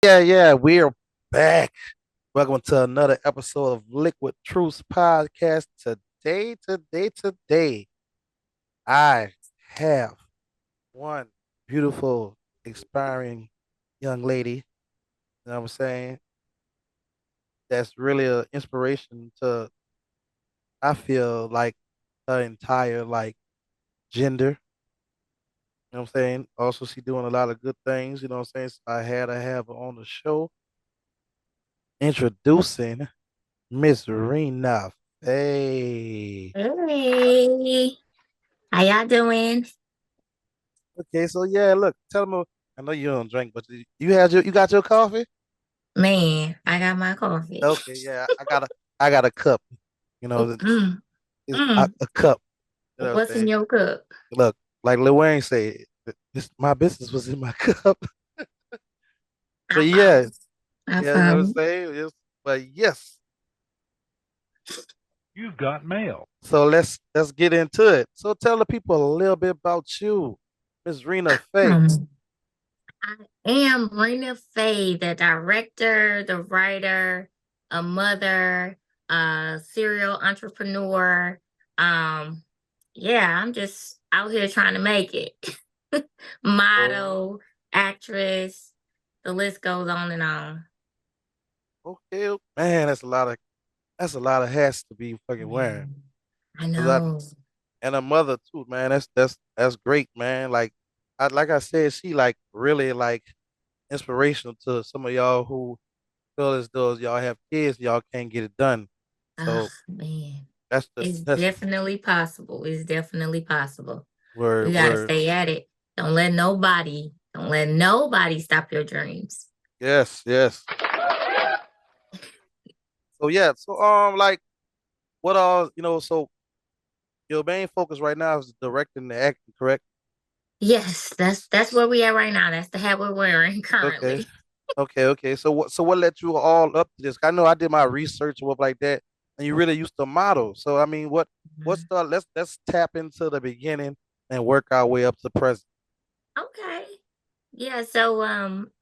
Yeah, we're back. Welcome to another episode of Liquid Truths Podcast. Today, I have one beautiful, inspiring young lady, you know what I'm saying? That's really an inspiration to, I feel like, her entire, gender. You know what I'm saying? Also, she doing a lot of good things, you know what I'm saying? So I had to have her on the show introducing Miss Rena. Hey. Hey, how y'all doing? Okay, so yeah, look, tell them. I know you don't drink, but you got your coffee? Man, I got my coffee. Okay, yeah, I got a cup. You Oh, know, it's mm. a cup. You know what What's I'm in saying? your cup? Look, like Lil Wayne said, this my business was in my cup. But I yeah, promise. I yeah, you know what I'm promise. saying. But yes, You've got mail. so let's get into it. So tell the people a little bit about you, Miss Rena Faye. Um, I am Rina Faye, the director, the writer, a mother, a serial entrepreneur. Um, yeah, I'm just out here trying to make it. Oh, Model, actress, the list goes on and on. okay, man, that's a lot of hats to be fucking wearing. Man, I 'Cause I, know. and a mother too, man. That's great, man. Like I said, she like really like inspirational to some of y'all who feel as though y'all have kids, y'all can't get it done. Oh So man. that's the It's that's definitely possible. It's definitely possible. word We gotta word. stay at it. Don't let nobody stop your dreams. Yes, yes. So yeah, so like what all so your main focus right now is directing the acting, correct? Yes, that's where we at right now. That's the hat we're wearing Okay. currently. Okay. So what led you all up to this? I know I did my research and stuff like that, and you really used to model. So I mean, what's Mhm. the let's tap into the beginning and work our way up to present. Okay. Yeah, so I'm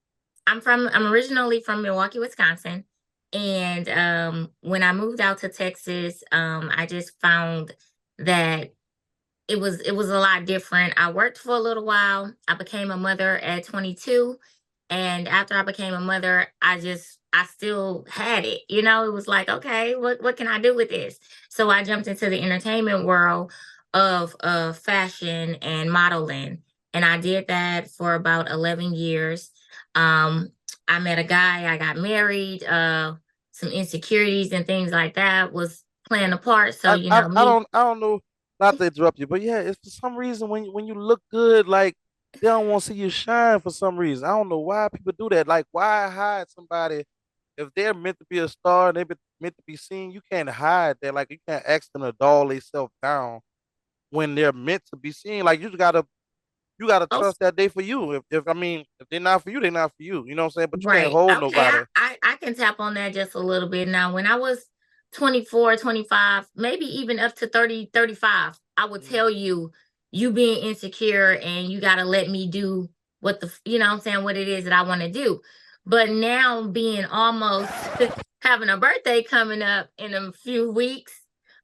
originally from Milwaukee, Wisconsin. And when I moved out to Texas, I just found that it was a lot different. I worked for a little while. I became a mother at 22, and after I became a mother, I still had it. It was like, okay, what can I do with this? So I jumped into the entertainment world of fashion and modeling, and I did that for about 11 years. Um I met a guy, I got married, some insecurities and things like that was playing a part. So, I I, I me. don't I don't know, not to interrupt you, but yeah, it's for some reason when you look good, like they don't want to see you shine for some reason. I don't know why people do that. Like why hide somebody if they're meant to be a star and they're meant to be seen? You can't hide that. Like you can't ask them to doll themselves down when they're meant to be seen. Like you gotta Oh, trust that they for you. If I mean if they're not for you, they're not for you. You know what I'm saying? But you can't right. hold Okay. nobody. I can tap on that just a little bit. Now, when I was 24, 25, maybe even up to 30, 35, I would Mhm. tell you, you being insecure and you got to let me do what I'm saying, what it is that I want to do. But now, being almost having a birthday coming up in a few weeks,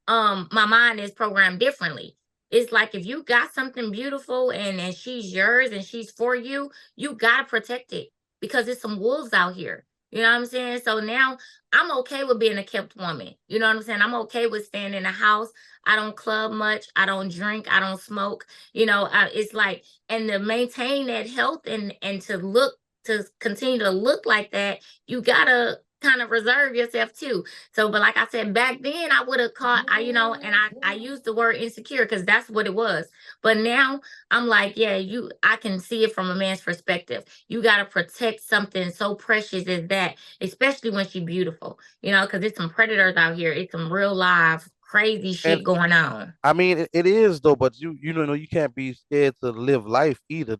my mind is programmed differently. It's like if you got something beautiful and she's yours and she's for you, you got to protect it because there's some wolves out here. You know what I'm saying? So now I'm okay with being a kept woman. You know what I'm saying? I'm okay with staying in the house. I don't club much. I don't drink. I don't smoke. It's like, and to maintain that health and to continue to look like that, you gotta kind of reserve yourself too. So, but like I said, back then I would have caught, and I used the word insecure because that's what it was. But now I'm like, yeah, I can see it from a man's perspective. You got to protect something so precious as that, especially when she's beautiful, because it's some predators out here. It's some real live crazy And shit going on. I mean it is though, but you can't be scared to live life either. You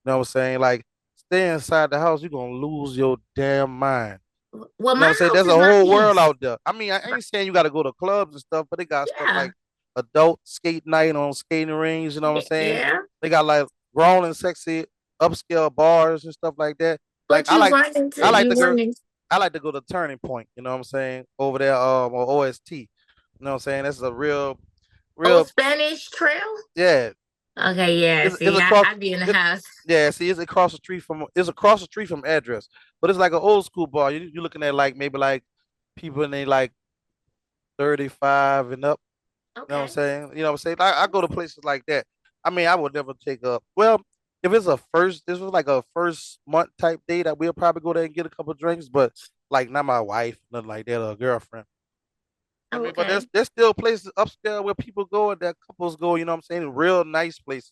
know what I'm saying? Like stay inside the house, you're gonna lose your damn mind. Well, You know what I'm my saying? house There's a is my whole world peace. out there. I mean, I ain't saying you got to go to clubs and stuff, but they got stuff Yeah. like adult skate night on skating rings. You know what I'm saying? Yeah. They got like grown and sexy upscale bars and stuff like that. Like But you run I into like you the girl. run in I like to go to Turning Point. You know what I'm saying? Over there, or OST. You know what I'm saying? That's a Oh, real. Spanish Trail. Yeah. Okay, yeah. It's See, across. I be in the It, house. yeah. See, it's across the street from. It's across the street from address, but it's like an old school bar. You're looking at like maybe like people in they like 35 and up. You know what I'm Okay. saying? You know what I'm saying? I go to places like that. I mean, I would never take up. Well, if it's a first, this was like a first month type date, I will probably go there and get a couple drinks, but like not my wife, nothing like that, or a girlfriend. I Oh, mean, but okay. there's still places upscale where people go and that couples go. You know what I'm saying? Real nice places.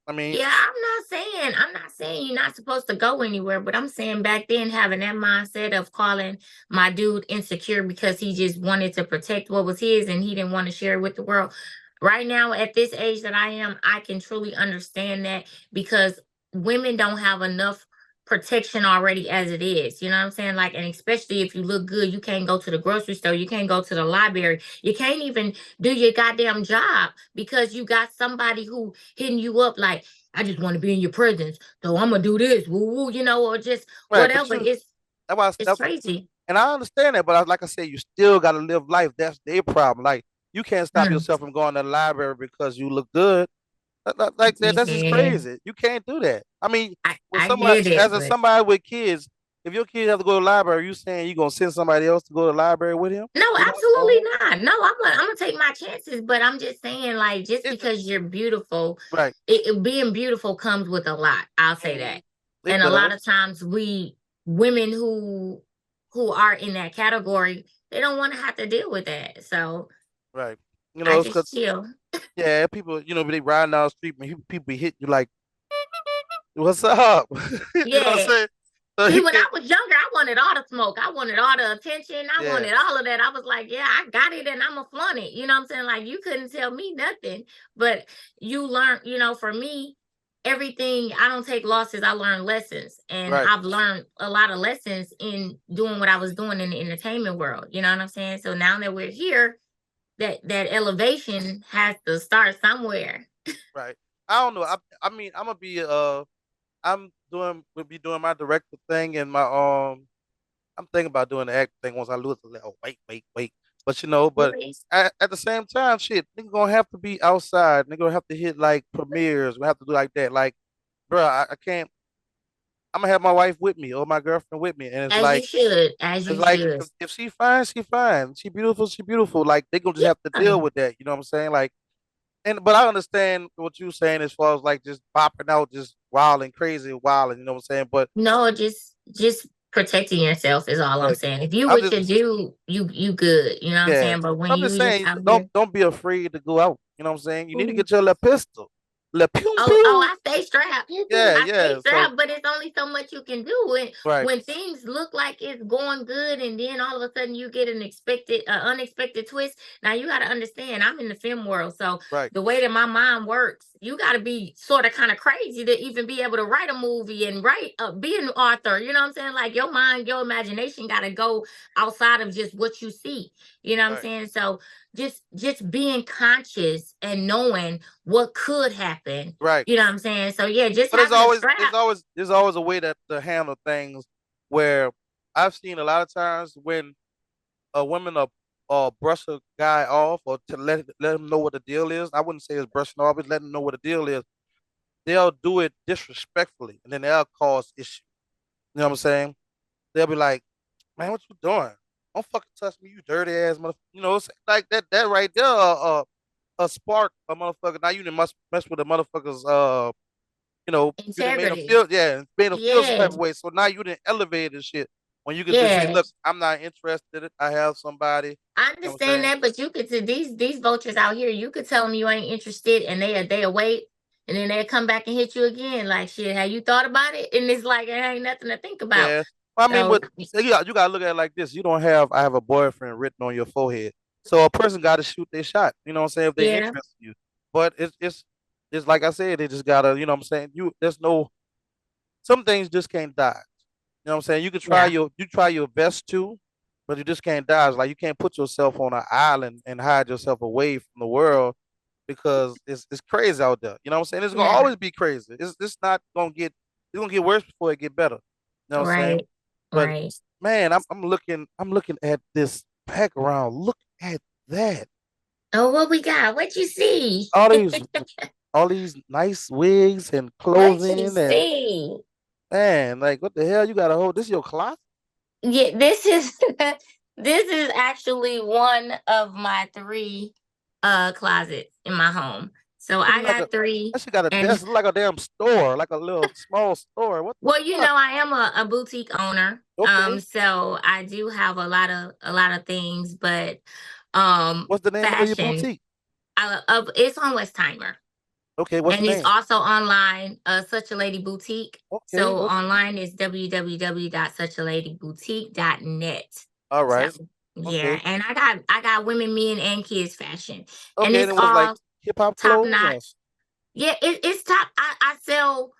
I mean, Yeah, I'm not saying you're not supposed to go anywhere, but I'm saying back then having that mindset of calling my dude insecure because he just wanted to protect what was his and he didn't want to share it with the world. Right now, at this age that I am, I can truly understand that because women don't have enough protection already as it is. You know what I'm saying? Like, and especially if you look good, you can't go to the grocery store, you can't go to the library, you can't even do your goddamn job because you got somebody who hitting you up like, I just want to be in your presence. So I'm gonna do this, woo woo, or just right? But whatever. you, It's that was it's that, crazy. and I understand that, but like I said, you still got to live life. That's their problem. Like you can't stop Mm. yourself from going to the library because you look good. Like that, that's just Yeah, crazy. You can't do that. I mean, with I somebody get it, as a but somebody with kids, if your kids have to go to the library, you saying you gonna send somebody else to go to the library with him? no, You know, absolutely no, not. No, I'm gonna take my chances, but I'm just saying, like, just it because you're beautiful, right. being beautiful comes with a lot. I'll say Mhm. that. It And a lot does, of times we women who are in that category, they don't want to have to deal with that. So right? You I know, it's just because chill. yeah, people, they riding down the street and people be hitting you like, "What's up?" You know what I'm Yeah. saying? So See, you when I can't, was younger, I wanted all the smoke. I wanted all the attention. I yeah, wanted all of that. I was like, yeah, I got it and I'm going to flaunt it. You know what I'm saying? Like, you couldn't tell me nothing. But you learn, for me, everything, I don't take losses. I learn lessons. And right, I've learned a lot of lessons in doing what I was doing in the entertainment world. You know what I'm saying? So now that we're here, that elevation has to start somewhere. right. I don't know. I mean, I'm gonna be I'm doing will be doing my director thing and my I'm thinking about doing the act thing once I lose a little weight. But but Boys. at the same time, shit, nigga gonna have to be outside. Nigga gonna have to hit like premieres. We have to do like that. Like, bro, I can't. I'm gonna have my wife with me or my girlfriend with me, and As you should. As it's you like should. if she fine, she fine. She beautiful, she beautiful. Like they gonna just have to Yeah. deal with that. You know what I'm saying? Like, but I understand what you're saying as far as like just bopping out, just wild and crazy, wild, and you know what I'm saying. But No, just protecting yourself is all I'm right, saying. If you I'm with just your dude, you good. You know what I'm yeah. saying? But when I'm just you just saying, out here, don't be afraid to go out. You know what I'm saying? You need to ooh, get your little pistol, little pew oh, pew. I stay strapped. Yeah, I stay yeah. So strapped, but it's only so much you can do right, when things look like it's going good, and then all of a sudden you get unexpected twist. Now you got to understand, I'm in the film world, so right, the way that my mind works, you got to be sort of kind of crazy to even be able to write a movie and be an author. You know what I'm saying? Like your mind, your imagination got to go outside of just what you see. You know what I'm right, saying? So just being conscious and knowing what could happen. right. You know what I'm saying? So yeah, just But having a strap. there's always a way to handle things where I've seen a lot of times when a woman brush a guy off or to let him know what the deal is. I wouldn't say it's brushing off, but letting him know what the deal is. They'll do it disrespectfully, and then they'll cause issue. You know what I'm saying? They'll be like, "Man, what you doing? Don't fucking touch me, you dirty ass motherfucker." It's like that right there. A spark a motherfucker. Now you done must mess with the motherfuckers. You done made them Integrity. feel made them feel some Yeah. type of way. So now you didn't elevate this shit. When you could just say, Yeah. "Look, I'm not interested. I have somebody." You I know what I'm understand saying? that, but you could to these vultures out here, you could tell them you ain't interested and they wait and then they'll come back and hit you again. Like shit, have you thought about it? And it's like it ain't nothing to think about. Yeah. Well, I mean, So you gotta look at it like this. You don't have I have a boyfriend written on your forehead. So a person got to shoot their shot. You know what I'm saying? If they yeah, interest in you. But it's like I said, they just gotta, you know what I'm saying? There's no some things just can't die. You know what I'm saying? yeah, You try your best to, but you just can't die. It's like you can't put yourself on an island and hide yourself away from the world because it's crazy out there. You know what I'm saying? It's gonna yeah. always be crazy. It's not gonna get worse before it get better. You know what I'm saying? Right. But Right. man, I'm looking at this background. Look at that. Oh, what we got? What you see? All these all these nice wigs and What you clothing and see? man, like what the hell? You got a whole this your closet? Yeah, this is this is actually one of my three closets in my home. So Look I like a got three that shit got a and desk, look like a damn store, like a little small store. What the well, fuck? I am a boutique owner. Okay. So I do have a lot of things, but What's the name of your fashion boutique? it's on Westheimer. Okay, what's the And it's name? also online, Such a Lady Boutique. Okay, So okay. online is www.suchaladyboutique.net. All So right. yeah, Okay. and I got women, men, and kids fashion, and Okay, and it's it was like all hip hop top clothes or notch. Yeah, it's top. I sell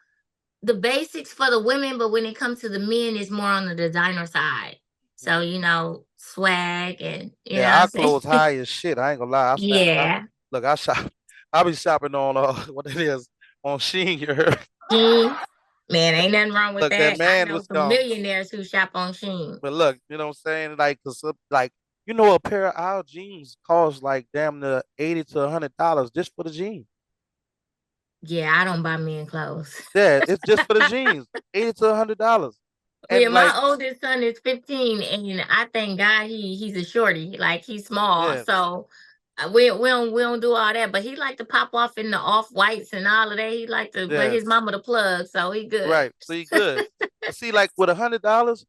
the basics for the women, but when it comes to the men, it's more on the designer side. So swag and yeah, what I'm our saying. clothes high as shit. I ain't gonna lie. Yeah, Look, I shop. I be shopping on what it is on Sheen. You heard? jeans. Man, ain't nothing wrong with Look, that that. I man know was some gone. millionaires who shop on Shein. But look, you know what I'm saying? Like, a pair of our jeans cost like damn near $80 to $100 just for the jeans. Yeah, I don't buy men clothes. Yeah, it's just for the jeans, $80 to $100, Yeah, and like, my oldest son is 15, and I thank God he's a shorty. Like he's small, yeah, so we don't do all that. But he like to pop off in the off whites and all of that. He like to, but yeah, his mama the plug, so he good. right. So you good. But see, like with $100,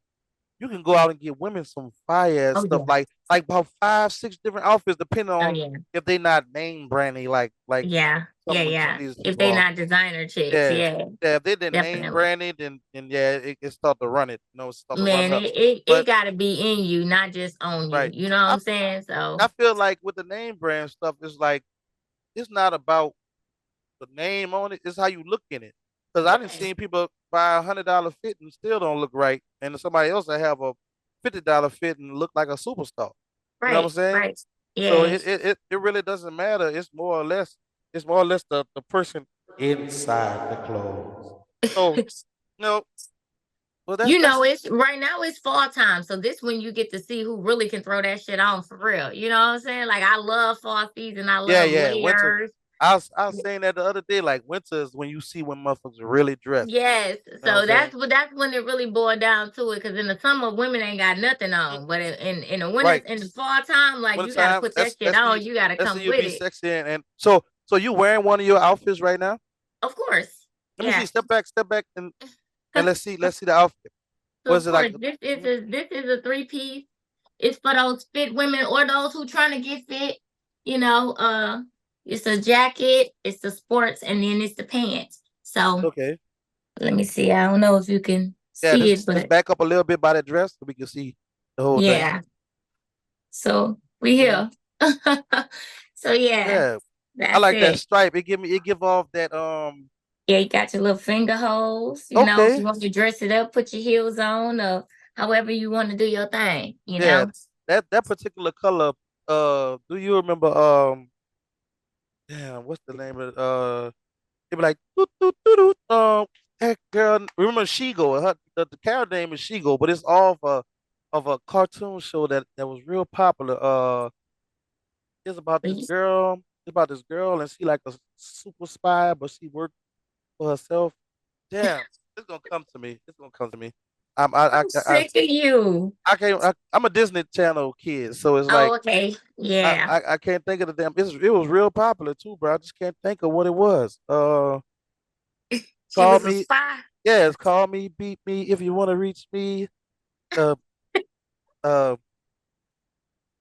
you can go out and get women some fire ass Oh stuff, yeah, like about 5, 6 different outfits, depending oh on yeah, if they not name brandy, like yeah, yeah, some yeah. of these If people they are. not designer chicks, Yeah, yeah, yeah. If they didn't name definitely. brandy, then yeah, it start to run it. It start to run Man, up. it But got to be in you, not just on you. right, You know what I I'm saying? So I feel like with the name brand stuff, it's like it's not about the name on it. It's how you look in it. Because I didn't right, see people buy $100 fit and still don't look right, and somebody else that have a $50 fit and look like a superstar. You know what I'm right, saying? right. So Yeah. it really doesn't matter. It's more or less the person inside the clothes. So no, well that's It's right now it's fall time. So this when you get to see who really can throw that shit on for real. You know what I'm saying? Like I love fall season. I yeah, love yeah. Winter. layers. I was saying that the other day. Like winter is when you see when motherfuckers are really dressed. Yes. You know what I'm So saying? that's when it really boiled down to it. Cause in the summer women ain't got nothing Mm, on. But in the winter right. in the fall time, like you gotta Wintertime. put that That's shit that's on. the You gotta that's the come you with be it. sexy and so you wearing one of your outfits right now? Of course. Let me see. Yeah. Step back, and let's see the outfit. So What is of it like? course Mhm. this is a three piece. It's for those fit women or those who trying to get fit. You know, it's a jacket, it's the sports, and then it's the pants. So Okay. let me see. I don't know if you can Yeah. see it, Just but back up a little bit by that dress so we can see the whole thing. yeah. So we Mhm. here. So yeah, Yeah. I that's like that it. stripe. It give off that Yeah, you got your little finger holes. If you okay. want to dress it up, put your heels on, or however you want to do your thing. Yeah. That particular color. Do you remember damn, what's the name of it? They be like doot, doot, doot, doot, that girl. Remember Shigo? The character name is Shigo, but it's all of a cartoon show that was real popular. It's about this But girl. It's about this girl, and she like a super spy, but she worked for herself. Damn, it's gonna come to me. It's gonna come to me. I'm I'm sick of you. I can't. I'm a Disney Channel kid, so it's like Oh, okay. I, Yeah. I, I can't think of the damn. It was real popular too, bro. I just can't think of what it was. She Call was a me. spy. Yes, call me, beat me if you want to reach me. Uh, uh,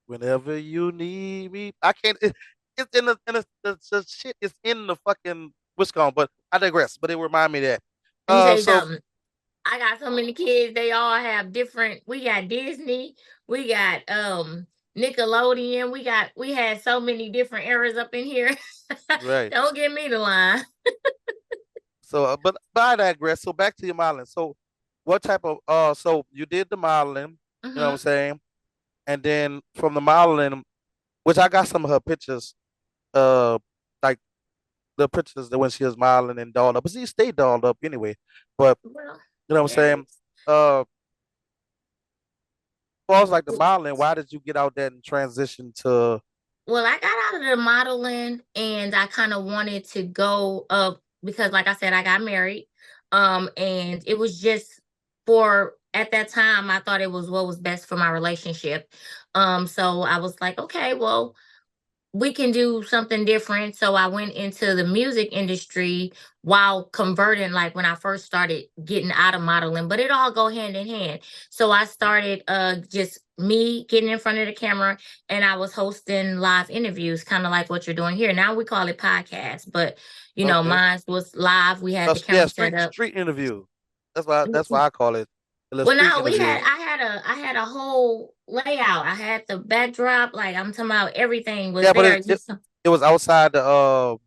whenever you need me. I can't. It's the shit is in the fucking Wisconsin, but I digress. But it remind me of that. Let me tell you So something. I got so many kids. They all have different. We got Disney. We got Nickelodeon. We had so many different eras up in here. right. Don't give me the line. So, but I digress. So back to your modeling. So, what type of so you did the modeling? You know what I'm Hmm. saying? And then from the modeling, which I got some of her pictures, like the pictures that when she was modeling and dolled up, but she stayed dolled up anyway. But Well, you know what I'm yeah. saying? uh, as far as like the modeling, why did you get out that and transition to Well, I got out of the modeling and I kind of wanted to go up because like I said, I got married. And it was just for at that time I thought it was what was best for my relationship. So I was like, okay, well, we can do something different. So I went into the music industry while converting, like when I first started getting out of modeling, but it all go hand in hand. So I started just me getting in front of the camera and I was hosting live interviews, kind of like what you're doing here. Now we call it podcast, but okay? mine was live. We had the Yeah, camera set street up. street interview. That's why I call it a little Well, street no, interview. I had a whole layout. I had the backdrop, like I'm talking about everything was Yeah, but there. it was outside of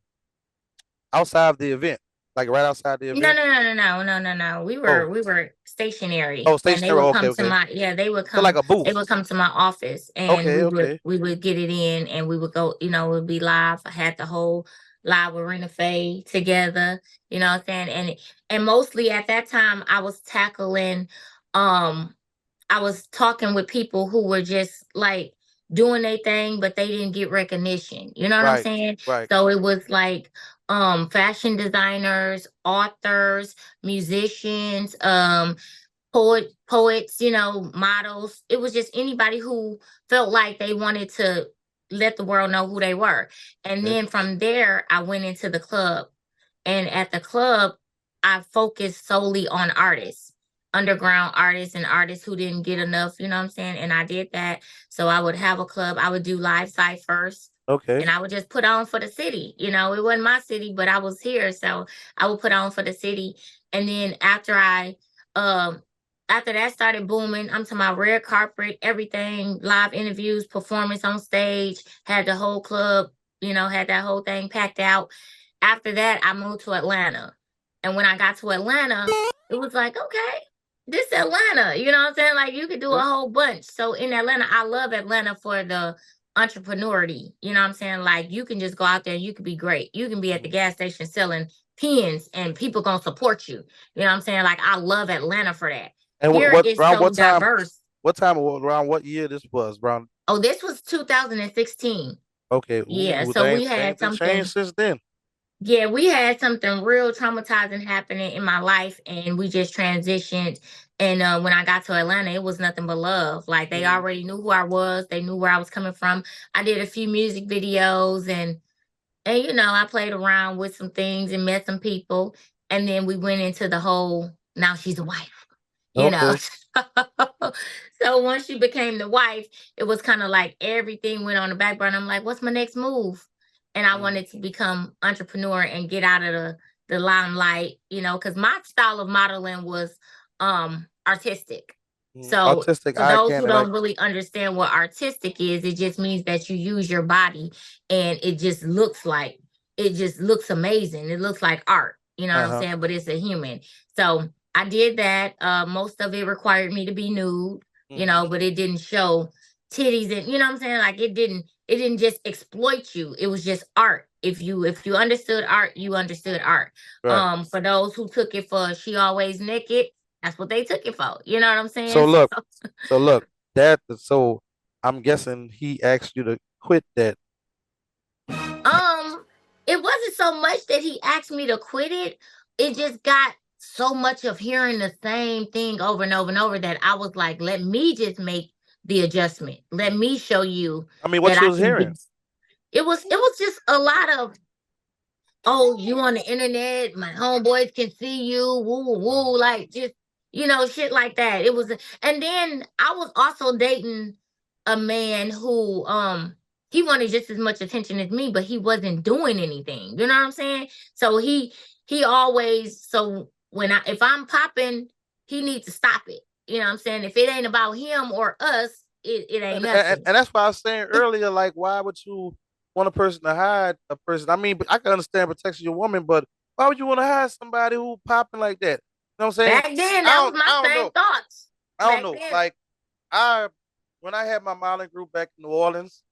the event, like right outside the No, event. no, no, no, no, no, no, no. Oh, we were stationary, oh, and they stationary. would Okay, come to okay. my So like a they booth. would come to my office, and Okay, okay. we would get it in, and we would go. It would be live. I had the whole live with Rena Faye together. You know what I'm saying? And mostly at that time, um I was talking with people who were just like doing their thing, but they didn't get recognition. You know what I'm Right, saying? right. So it was like fashion designers, authors, musicians, poets, models. It was just anybody who felt like they wanted to let the world know who they were. And Okay, then from there I went into the club, and at the club, I focused solely on artists, underground artists and artists who didn't get enough, you know what I'm saying? And I did that. So I would have a club, I would do live site first. okay. And I would just put on for the city. It wasn't my city, but I was here. So I would put on for the city. And then um after that started booming, I'm to my red carpet, everything, live interviews, performance on stage, had the whole club, had that whole thing packed out. After that, I moved to Atlanta. And when I got to Atlanta, it was like, okay, this Atlanta, you know what I'm saying? Like you could do a Okay. whole bunch. So in Atlanta, I love Atlanta for the entrepreneurity. You know what I'm saying? Like you can just go out there and you can be great. You can be at the Mhm. gas station selling pens and people gonna support you. You know what I'm saying? Like I love Atlanta for that. And Here what is around so what time? diverse. Around what year this was? Around Oh, this was 2016. okay. Yeah, Ooh, so we they had ain't been changed something. since then. Yeah, we had something real traumatizing happening in my life, and we just transitioned. And when I got to Atlanta, it was nothing but love. Like they Mhm. already knew who I was, they knew where I was coming from. I did a few music videos, and I played around with some things and met some people, and then we went into the whole now she's a wife, you know. Okay. So once you became the wife, it was kind of like everything went on the back burner. I'm like, what's my next move? And I Mhm. wanted to become entrepreneur and get out of the limelight, because my style of modeling was artistic. So Autistic for eye those who candy, like don't really understand what artistic is, it just means that you use your body and it just looks amazing. It looks like art, you know what I'm uh saying? But it's a human. So I did that. Most of it required me to be nude, huh. but it didn't show titties and you know what I'm saying? Like it didn't just exploit you. It was just art. If you understood art, you understood art. Right. For those who took it for she always naked, that's what they took it for. You know what I'm So saying? look, so look, so I'm guessing he asked you to quit that. Um, it wasn't so much that he asked me to quit it. It just got so much of hearing the same thing over and over and over that I was like, let me just make the adjustment. Let me show you I mean, that what you I was can hearing? be. It was just a lot of, oh, you on the internet, my homeboys can see you, woo woo woo, like just shit like that. It was, and then I was also dating a man who he wanted just as much attention as me, but he wasn't doing anything. You know what I'm saying? So he always so when I if I'm popping, he needs to stop it. You know what I'm saying? If it ain't about him or us, it ain't nothing. And that's why I was saying earlier, like, why would you want a person to hide a person? I mean, I can understand protecting your woman, but why would you want to hide somebody who popping like that? You know what I'm saying? Back then, that was my I don't same know. thoughts. I don't Back know. then. Like I when I had my modeling group back in New Orleans,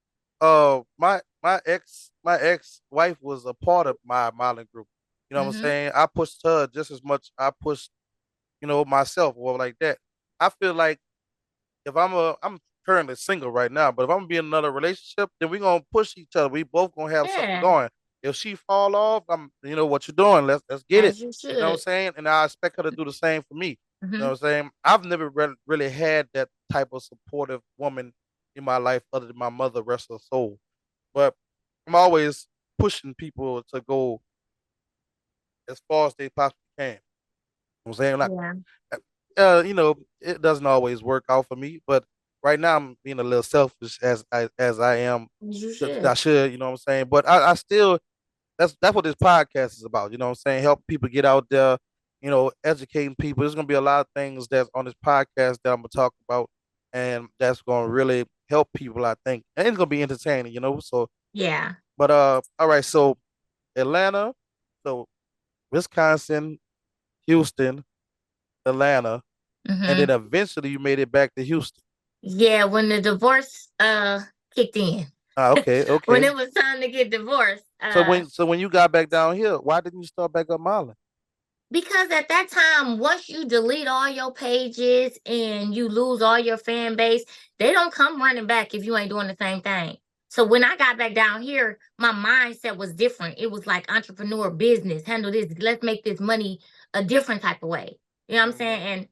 my ex wife was a part of my modeling group. You know what I'm Hmm. saying? I pushed her just as much I pushed, myself or like that. I feel like if I'm currently single right now, but if I'm gonna be in another relationship, then we're gonna push each other. We both gonna have something Yeah, going. If she fall off, what you're doing. Let's get it. as you You know what I'm should. saying? And I expect her to do the same for me. You know Hmm. what I'm saying? I've never really had that type of supportive woman in my life other than my mother, rest her soul. But I'm always pushing people to go as far as they possibly can. You know what I'm saying? Like, Yeah, it doesn't always work out for me, but right now I'm being a little selfish as I am. as you I should. should, you know what I'm saying? But I still that's what this podcast is about. You know what I'm saying? Help people get out there, educating people. There's gonna be a lot of things that's on this podcast that I'm gonna talk about, and that's gonna really help people. I think, and it's gonna be entertaining. So, Yeah. but all right. So Atlanta, so Wisconsin, Houston, Atlanta, and then Hmm. eventually you made it back to Houston. Yeah, when the divorce kicked in. Ah, okay, When okay. it was time to get divorced, So when you got back down here, why didn't you start back up Marlin? because at that time, once you delete all your pages and you lose all your fan base, they don't come running back if you ain't doing the same thing. So when I got back down here, my mindset was different. It was like entrepreneur business, handle this, let's make this money a different type of way. You know what I'm saying? Hmm. And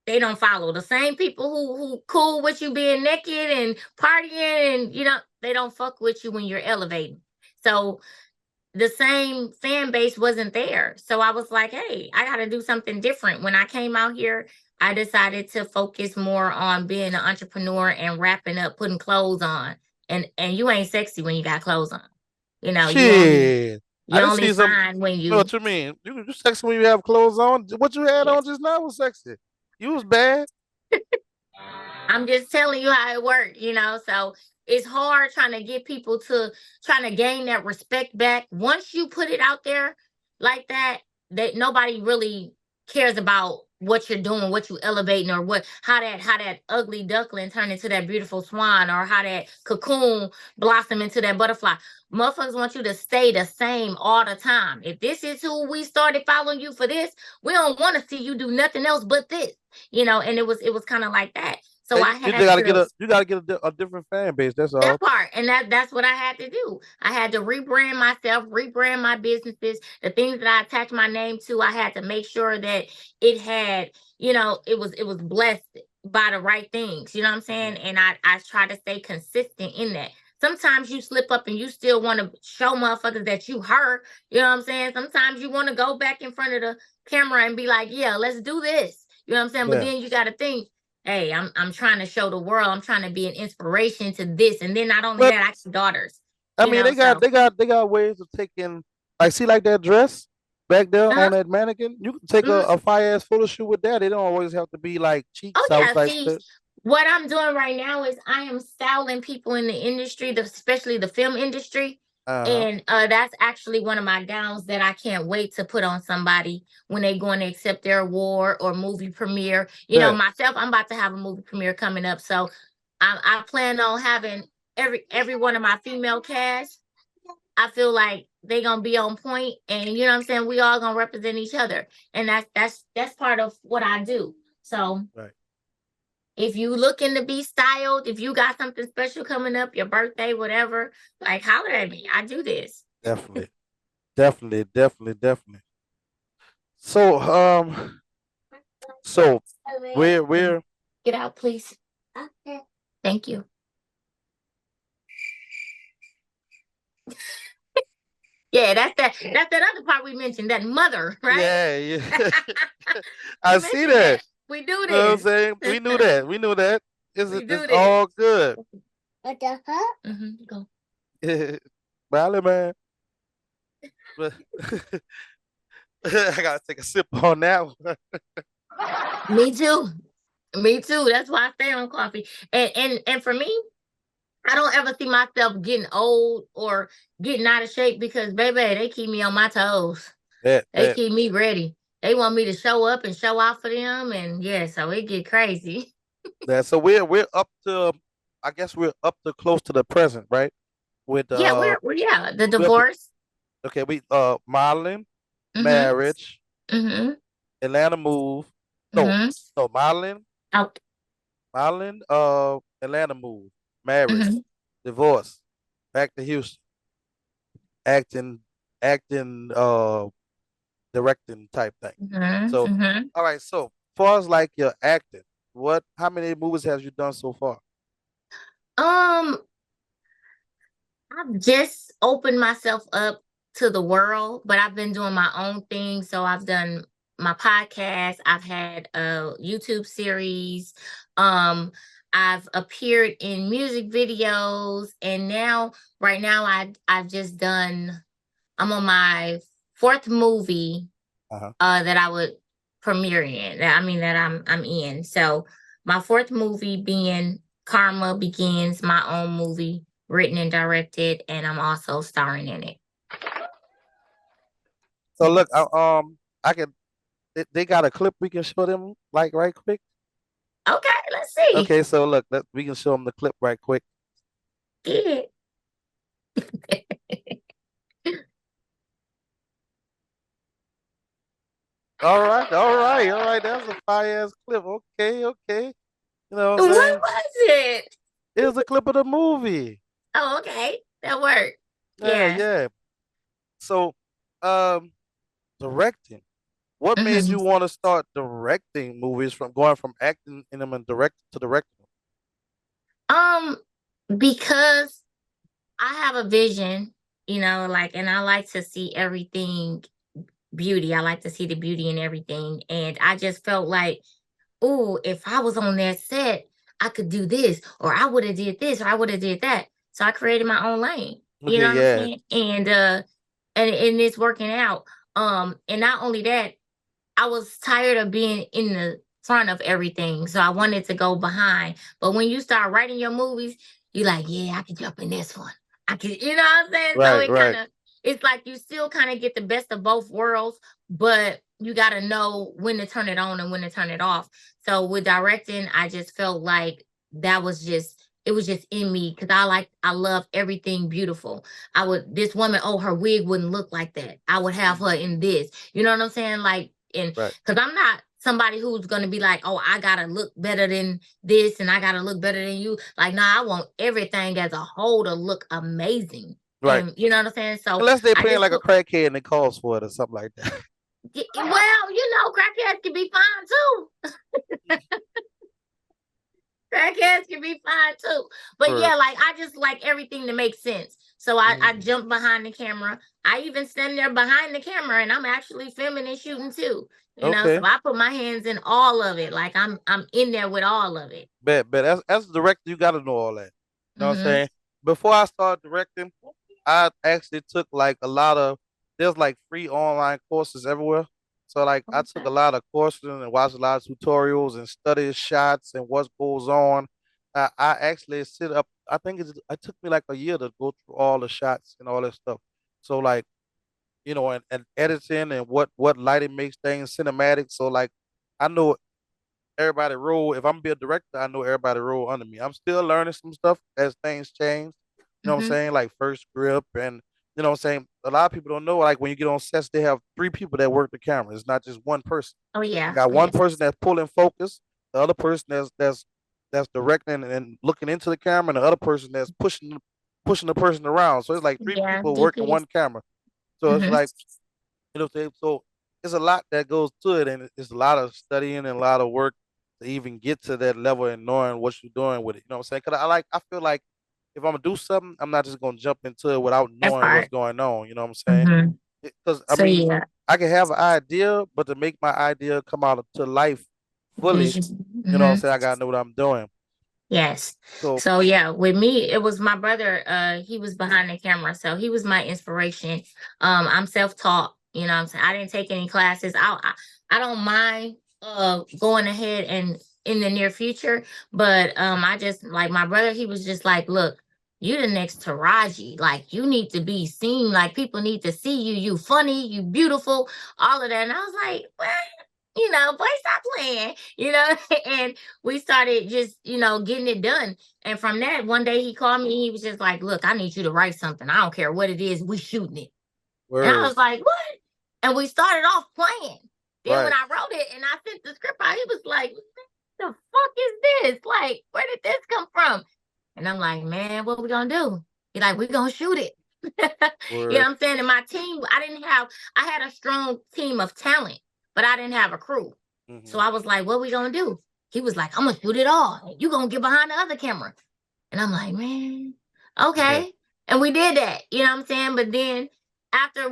they don't follow the same people who cool with you being naked and partying, and they don't fuck with you when you're elevating. So the same fan base wasn't there. So I was like, hey, I got to do something different. When I came out here, I decided to focus more on being an entrepreneur and wrapping up, putting clothes on. And you ain't sexy when you got clothes on. You know, you only Shit, you I didn't only see some. fine when You know you what you mean? You sexy when you have clothes on. What you had yes. on just now was sexy. You was bad. I'm just telling you how it worked. So it's hard trying to get people to trying to gain that respect back. Once you put it out there like that nobody really cares about what you're doing, what you elevating, or how that ugly duckling turned into that beautiful swan, or how that cocoon blossom into that butterfly. Motherfuckers want you to stay the same all the time. If this is who we started following you for this, we don't want to see you do nothing else but this. And it was kind of like that. So And I you just had gotta get to a different fan base. That's that all. part, and that's what I had to do. I had to rebrand myself, rebrand my businesses, the things that I attached my name to. I had to make sure that it had, it was blessed by the right things. You know what I'm saying? Mhm. And I try to stay consistent in that. Sometimes you slip up and you still want to show motherfuckers that you hurt. You know what I'm saying? Sometimes you want to go back in front of the camera and be like, yeah, let's do this. You know what I'm saying? But Yeah, then you got to think, hey, I'm trying to show the world. I'm trying to be an inspiration to this. And then not only but that, I got daughters. I mean, they got So ways of taking like that dress back there uh-huh. on that mannequin. You can take a, Mhm. a fire ass photo shoot with that. It don't always have to be like cheeks Oh out yeah, type see, shit. what I'm doing right now is I am styling people in the industry, especially the film industry. Uh huh. And that's actually one of my gowns that I can't wait to put on somebody when they going to accept their award or movie premiere. Bet. Myself, I'm about to have a movie premiere coming up, so I plan on having every one of my female cast. I feel like they gonna be on point, and you know what I'm saying. We all gonna represent each other, and that's part of what I do. So Right. if you looking to be styled, if you got something special coming up, your birthday, whatever, like holler at me. I do this. Definitely. Definitely. Definitely. Definitely. So so we're Get out, please. Okay. Thank you. Yeah, that's that other part we mentioned, that mother, right? yeah, yeah. We I see mentioned that. that. We do You know what I'm this. saying? We knew that. We knew that. We It's do this. all good. What the fuck? Go. Valley man. But I gotta take a sip on that one. Me too. Me too. That's why I stay on coffee. And for me, I don't ever see myself getting old or getting out of shape, because baby, they keep me on my toes. That They that keep me ready. They want me to show up and show out for them, and yeah, so it get crazy. that. So we're up to. I guess we're up to close to the present, right? With Yeah, yeah, the we up to, divorce. okay, we modeling, Mm-hmm. marriage, Mm-hmm. Atlanta move, No, Mm-hmm. no, modeling, Oh, modeling. Atlanta move, married, mm-hmm. divorce, back to Houston, acting, acting, directing type thing. Mm-hmm. So, Mm-hmm. all right. So, far as like your acting, what? How many movies have you done so far? Um, I've just opened myself up to the world, but I've been doing my own thing. So I've done my podcast. I've had a YouTube series. Um, I've appeared in music videos, and now, right now, I've just done. I'm on my fourth movie Uh huh. that I would premiere in. I mean that I'm in. So my fourth movie being Karma Begins, my own movie written and directed, and I'm also starring in it. So look, Yes. I can. They got a clip we can show them like right quick. Okay, let's see. Okay, so look, we can show them the clip right quick. Get All right, all right, all right. That's a fire ass clip. Okay, okay. You know what I'm What saying? was it? It was a clip of the movie. Oh, okay. That worked. Yeah, Yes. yeah. So, um, directing. What made Hmm. you want to start directing movies from going from acting in them and direct to directing Um, because I have a vision, like, and I like to see everything beauty. I like to see the beauty in everything. And I just felt like, oh, if I was on that set, I could do this, or I would have did this, or I would have did that. So I created my own lane. them? You know Okay, what I'm yeah, saying? And it's working out. And not only that, I was tired of being in the front of everything. So I wanted to go behind. But when you start writing your movies, you're like, yeah, I could jump in this one. I could, you know what I'm saying? So right, it kind right. of, it's like you still kind of get the best of both worlds, but you got to know when to turn it on and when to turn it off. So with directing, I just felt like that was just, it was just in me because I love everything beautiful. This woman, oh, her wig wouldn't look like that. I would have her Mhm. in this. You know what I'm saying? Like, and Right, because I'm not somebody who's going to be like, oh, I got to look better than this and I got to look better than you. Like, nah, I want everything as a whole to look amazing. right. And you know what I'm saying? So Unless they're I playing just like a put, crackhead and it calls for it or something like that. well, crackheads can be fine too. Crackheads can be fine too. But For yeah, like I just like everything to make sense. So I mm, jump behind the camera. I even stand there behind the camera and I'm actually filming and shooting too. So okay. I put my hands in all of it. Like I'm in there with all of it. Bet. As a director, you got to know all that. You know what I'm Hmm. saying? Before I started directing, I actually took like a lot of there's like free online courses everywhere. So like I took a Okay. lot of courses and watched a lot of tutorials and studied shots and what goes on. I actually sit up. I think it took me like a year to go through all the shots and all that stuff. So like and editing and what lighting makes things cinematic. So like I know everybody role. If I'm gonna be a director, I know everybody role under me. I'm still learning some stuff as things change. You know what I'm Hmm. saying? Like first grip and you know what I'm saying? A lot of people don't know, like when you get on sets, they have three people that work the camera. It's not just one person. Oh You yeah. got Oh one yes. person that's pulling focus, the other person that's directing and looking into the camera, and the other person that's pushing the person around. So it's like three Yeah. people working DPs. one camera. So it's Hmm. like you know what I'm saying? So it's a lot that goes to it, and it's a lot of studying and a lot of work to even get to that level and knowing what you're doing with it. You know what I'm saying? Because I feel like if I'm gonna do something, I'm not just gonna jump into it without That knowing what's part. going on. You know what I'm saying? Hmm. Because I So mean, yeah. I can have an idea, but to make my idea come out to life fully, you know what I'm Hmm. saying? I gotta know what I'm doing. Yes. So So yeah, with me, it was my brother. He was behind the camera, so he was my inspiration. I'm self-taught. You know what I'm saying? I didn't take any classes. I don't mind going ahead and in the near future, but I just like my brother. He was just like, look, you the next Taraji. Like you need to be seen. Like people need to see you. You funny. You beautiful. All of that. And I was like, what? Boy, stop playing. And we started just, getting it done. And from that, one day he called me. He was just like, look, I need you to write something. I don't care what it is. We shooting it. And I word, was like, what? And we started off playing. Then when Right. I wrote it and I sent the script out, he was like, "The fuck is this? Like, where did this come from?" And I'm like, "Man, what we gonna do?" He's like, "We gonna shoot it." You know Word. what I'm saying? And my team, I had a strong team of talent, but I didn't have a crew. So Mm-hmm. I was like, "What we gonna do?" He was like, "I'm gonna shoot it all. You gonna get behind the other camera." And I'm like, "Man, Yeah. okay." And we did that, you know what I'm saying? But then after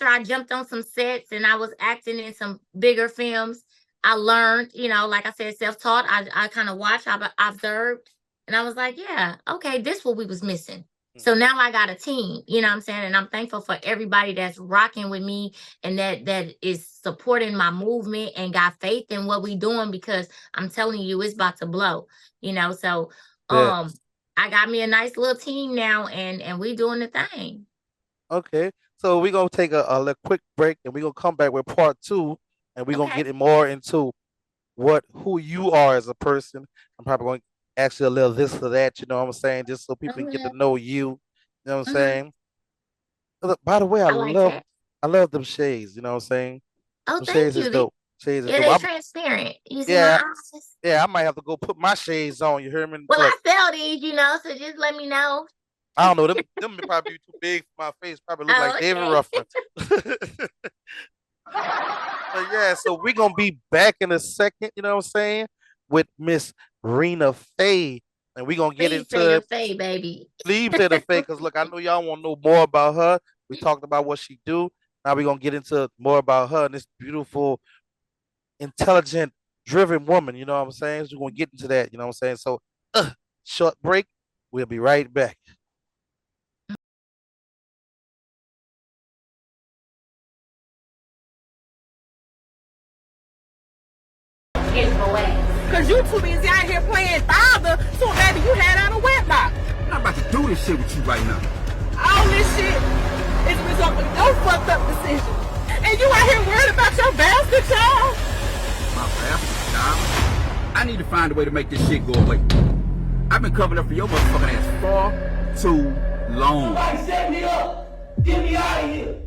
I jumped on some sets and I was acting in some bigger films, I learned, like I said, self-taught. I kind of watched, I observed, and I was like, yeah, okay, this what we was missing. So Mm-hmm. now I got a team, you know what I'm saying? And I'm thankful for everybody that's rocking with me and that is supporting my movement and got faith in what we doing because I'm telling you, it's about to blow, So Bet. um I got me a nice little team now and we doing the thing. Okay. So we're gonna take a little quick break and we're gonna come back with part two and we're gonna Okay. get more into who you are as a person. I'm probably going to ask you a little this or that, you know what I'm saying, just so people can get to Mhm. know you. You know what I'm Mhm. saying? Look, by the way, I like that. I love them shades, you know what I'm saying? Oh, Them thank shades is you. dope. Shades is Yeah, dope. they transparent. You see my Yeah, eyes? yeah, I might have to go put my shades on, you hear me? Well, Look, I sell these, so just let me know. I don't know, them may probably be too big for my face, probably look like Oh, David okay. Ruffin. But yeah, so we're gonna be back in a second, you know what I'm saying, with Miss Rina Faye. And we're gonna get Please say into the fade, baby. leave to the Faye, because look, I know y'all want to know more about her. We talked about what she do. Now we're gonna get into more about her and this beautiful, intelligent, driven woman, you know what I'm saying? So we're gonna get into that, you know what I'm saying? So short break. We'll be right back. It's away. Cause you too busy out here playing father, so baby you had out a wedlock. I'm not about to do this shit with you right now. All this shit is result of your fucked up decision. And you out here worried about your bastard child? My bastard, child. I need to find a way to make this shit go away. I've been covering up for your motherfucking ass far too long. Somebody set me up. Get me out of here.